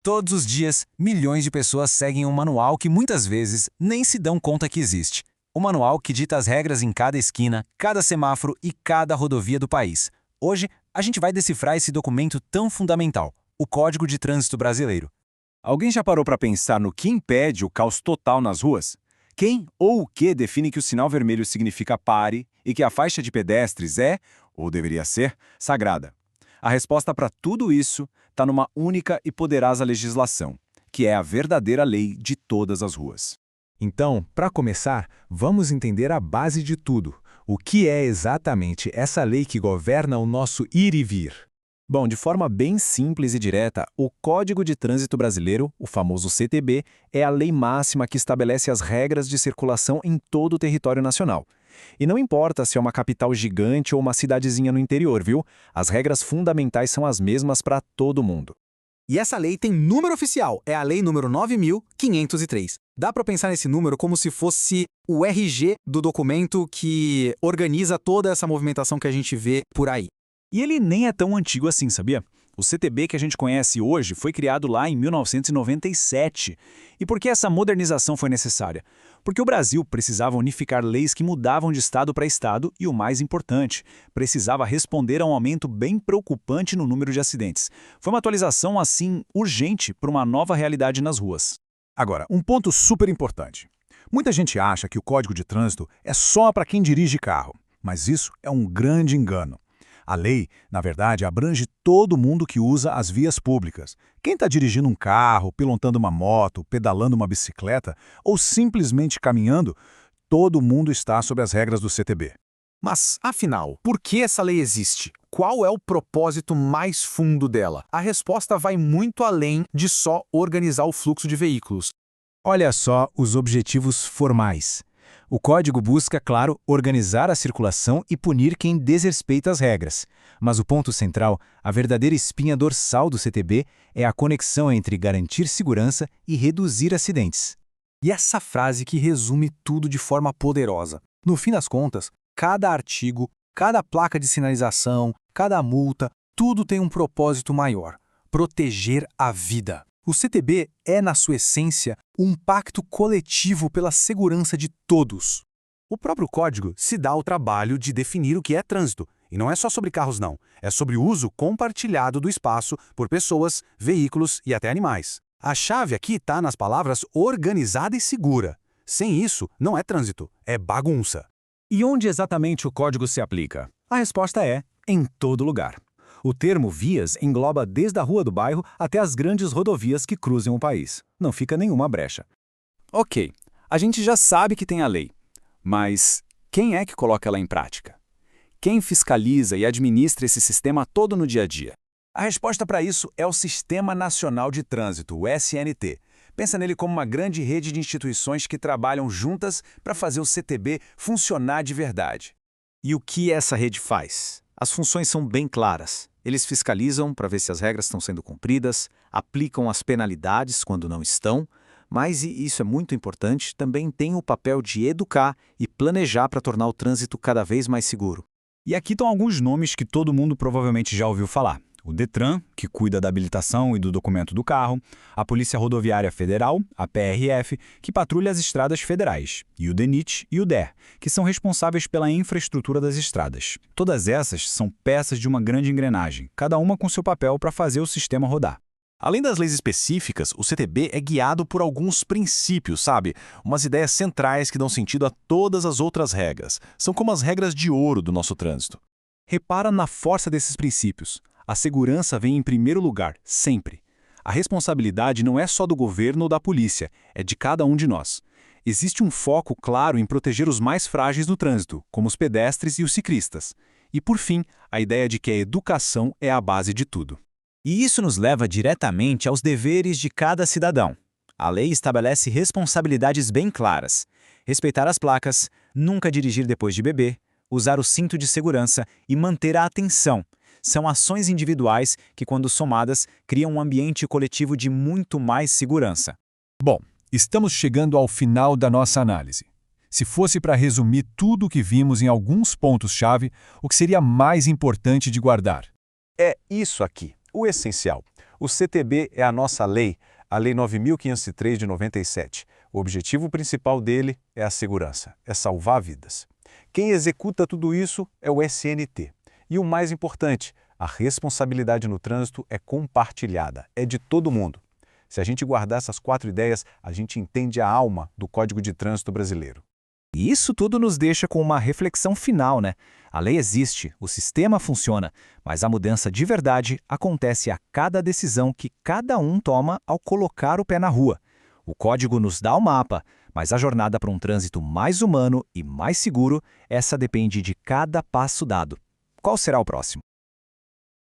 Todos os dias, milhões de pessoas seguem um manual que muitas vezes nem se dão conta que existe. O manual que dita as regras em cada esquina, cada semáforo e cada rodovia do país. Hoje, a gente vai decifrar esse documento tão fundamental, o Código de Trânsito Brasileiro. Alguém já parou para pensar no que impede o caos total nas ruas? Quem ou o que define que o sinal vermelho significa pare e que a faixa de pedestres é, ou deveria ser, sagrada? A resposta para tudo isso está numa única e poderosa legislação, que é a verdadeira lei de todas as ruas. Então, para começar, vamos entender a base de tudo. O que é exatamente essa lei que governa o nosso ir e vir? Bom, de forma bem simples e direta, o Código de Trânsito Brasileiro, o famoso CTB, é a lei máxima que estabelece as regras de circulação em todo o território nacional. E não importa se é uma capital gigante ou uma cidadezinha no interior, viu? As regras fundamentais são as mesmas para todo mundo. E essa lei tem número oficial, é a Lei número 9.503. Dá para pensar nesse número como se fosse o RG do documento que organiza toda essa movimentação que a gente vê por aí. E ele nem é tão antigo assim, sabia? O CTB que a gente conhece hoje foi criado lá em 1997. E por que essa modernização foi necessária? Porque o Brasil precisava unificar leis que mudavam de estado para estado e, o mais importante, precisava responder a um aumento bem preocupante no número de acidentes. Foi uma atualização, assim, urgente para uma nova realidade nas ruas. Agora, um ponto super importante. Muita gente acha que o Código de Trânsito é só para quem dirige carro, mas isso é um grande engano. A lei, na verdade, abrange todo mundo que usa as vias públicas. Quem está dirigindo um carro, pilotando uma moto, pedalando uma bicicleta ou simplesmente caminhando, todo mundo está sob as regras do CTB. Mas, afinal, por que essa lei existe? Qual é o propósito mais fundo dela? A resposta vai muito além de só organizar o fluxo de veículos. Olha só os objetivos formais. O código busca, claro, organizar a circulação e punir quem desrespeita as regras. Mas o ponto central, a verdadeira espinha dorsal do CTB, é a conexão entre garantir segurança e reduzir acidentes. E essa frase que resume tudo de forma poderosa. No fim das contas, cada artigo, cada placa de sinalização, cada multa, tudo tem um propósito maior: proteger a vida. O CTB é, na sua essência, um pacto coletivo pela segurança de todos. O próprio código se dá ao trabalho de definir o que é trânsito. E não é só sobre carros, não. É sobre o uso compartilhado do espaço por pessoas, veículos e até animais. A chave aqui está nas palavras organizada e segura. Sem isso, não é trânsito, é bagunça. E onde exatamente o código se aplica? A resposta é: em todo lugar. O termo vias engloba desde a rua do bairro até as grandes rodovias que cruzam o país. Não fica nenhuma brecha. Ok, a gente já sabe que tem a lei. Mas quem é que coloca ela em prática? Quem fiscaliza e administra esse sistema todo no dia a dia? A resposta para isso é o Sistema Nacional de Trânsito, o SNT. Pensa nele como uma grande rede de instituições que trabalham juntas para fazer o CTB funcionar de verdade. E o que essa rede faz? As funções são bem claras. Eles fiscalizam para ver se as regras estão sendo cumpridas, aplicam as penalidades quando não estão, mas, e isso é muito importante, também tem o papel de educar e planejar para tornar o trânsito cada vez mais seguro. E aqui estão alguns nomes que todo mundo provavelmente já ouviu falar. O Detran, que cuida da habilitação e do documento do carro, a Polícia Rodoviária Federal, a PRF, que patrulha as estradas federais, e o DENIT e o DER, que são responsáveis pela infraestrutura das estradas. Todas essas são peças de uma grande engrenagem, cada uma com seu papel para fazer o sistema rodar. Além das leis específicas, o CTB é guiado por alguns princípios, sabe? Umas ideias centrais que dão sentido a todas as outras regras. São como as regras de ouro do nosso trânsito. Repara na força desses princípios. A segurança vem em primeiro lugar, sempre. A responsabilidade não é só do governo ou da polícia, é de cada um de nós. Existe um foco claro em proteger os mais frágeis no trânsito, como os pedestres e os ciclistas. E, por fim, a ideia de que a educação é a base de tudo. E isso nos leva diretamente aos deveres de cada cidadão. A lei estabelece responsabilidades bem claras: respeitar as placas, nunca dirigir depois de beber, usar o cinto de segurança e manter a atenção. São ações individuais que, quando somadas, criam um ambiente coletivo de muito mais segurança. Bom, estamos chegando ao final da nossa análise. Se fosse para resumir tudo o que vimos em alguns pontos-chave, o que seria mais importante de guardar? É isso aqui, o essencial. O CTB é a nossa lei, a Lei 9.503 de 97. O objetivo principal dele é a segurança, é salvar vidas. Quem executa tudo isso é o SNT. E o mais importante, a responsabilidade no trânsito é compartilhada, é de todo mundo. Se a gente guardar essas 4 ideias, a gente entende a alma do Código de Trânsito brasileiro. E isso tudo nos deixa com uma reflexão final, né? A lei existe, o sistema funciona, mas a mudança de verdade acontece a cada decisão que cada um toma ao colocar o pé na rua. O código nos dá o mapa, mas a jornada para um trânsito mais humano e mais seguro, essa depende de cada passo dado. Qual será o próximo?